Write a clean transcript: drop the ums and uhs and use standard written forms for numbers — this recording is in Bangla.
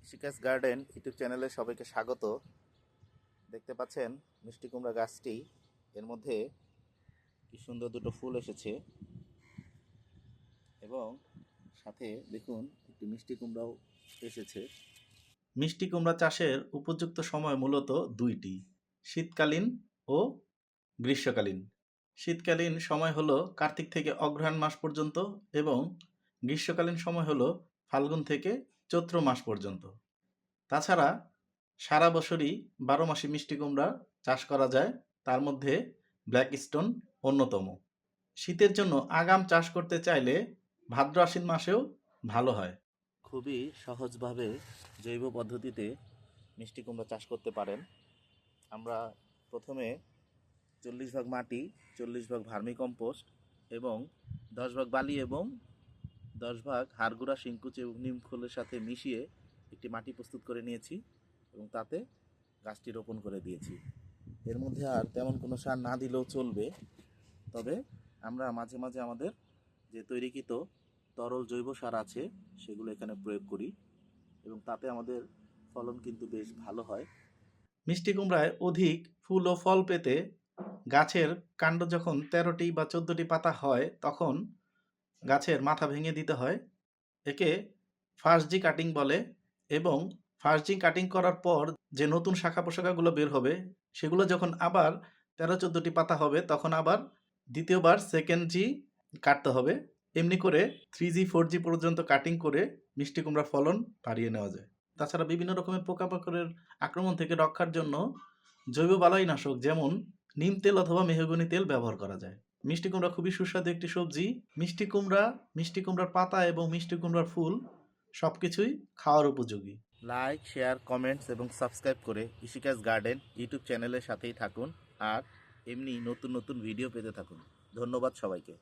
কৃষিকাজ গার্ডেন ইউটিউব চ্যানেলে সবাইকে স্বাগত। দেখতে পাচ্ছেন মিষ্টি কুমড়া গাছটি, এর মধ্যে কি সুন্দর দুটো ফুল এসেছে এবং সাথে দেখুন একটি মিষ্টি কুমড়াও এসেছে। মিষ্টি কুমড়া চাষের উপযুক্ত সময় মূলত দুইটি, শীতকালীন ও গ্রীষ্মকালীন। শীতকালীন সময় হলো কার্তিক থেকে অগ্রহায়ণ মাস পর্যন্ত এবং গ্রীষ্মকালীন সময় হলো ফাল্গুন থেকে চৈত্র মাস পর্যন্ত। তাছাড়া সারা বছরই 12 মাসে মিষ্টি কুমড়া চাষ করা যায়, তার মধ্যে ব্ল্যাক স্টোন অন্যতম। শীতের জন্য আগাম চাষ করতে চাইলে ভাদ্র আশ্বিন মাসেও ভালো হয়। খুবই সহজভাবে জৈব পদ্ধতিতে মিষ্টি কুমড়া চাষ করতে পারেন। আমরা প্রথমে 40 ভাগ মাটি, 40 ভাগ ভার্মি কম্পোস্ট এবং 10 ভাগ বালি এবং 10 ভাগ হাড়গুঁড়া, শিংকুচি এবং নিম খোলের সাথে মিশিয়ে একটি মাটি প্রস্তুত করে নিয়েছি এবং তাতে গাছটি রোপণ করে দিয়েছি। এর মধ্যে আর তেমন কোনো সার না দিলেও চলবে, তবে আমরা মাঝে মাঝে আমাদের যে তৈরিকৃত তরল জৈব সার আছে সেগুলো এখানে প্রয়োগ করি এবং তাতে আমাদের ফলন কিন্তু বেশ ভালো হয়। মিষ্টি কুমড়ায় অধিক ফুল ও ফল পেতে গাছের কাণ্ড যখন 13টি বা 14টি পাতা হয় তখন গাছের মাথা ভেঙে দিতে হয়। একে ফার্স্ট জি কাটিং বলে এবং ফার্স্ট জি কাটিং করার পর যে নতুন শাখা পোশাখাগুলো বের হবে সেগুলো যখন আবার 13-14টি পাতা হবে তখন আবার দ্বিতীয়বার সেকেন্ড জি কাটতে হবে। এমনি করে 3G 4G পর্যন্ত কাটিং করে মিষ্টি কুমড়ার ফলন বাড়িয়ে নেওয়া যায়। তাছাড়া বিভিন্ন রকমের পোকামাকড়ের আক্রমণ থেকে রক্ষার জন্য জৈব বালাইনাশক যেমন নিম তেল অথবা মেহগনি তেল ব্যবহার করা যায়। মিষ্টি কুমড়া খুবই সুস্বাদু একটি সবজি। মিষ্টি কুমড়া, মিষ্টি কুমড়ার পাতা এবং মিষ্টি কুমড়ার ফুল সবকিছুই খাওয়ার উপযোগী। লাইক, শেয়ার, কমেন্টস এবং সাবস্ক্রাইব করে কৃষিকাজ গার্ডেন ইউটিউব চ্যানেলের সাথেই থাকুন আর এমনি নতুন নতুন ভিডিও পেতে থাকুন। ধন্যবাদ সবাইকে।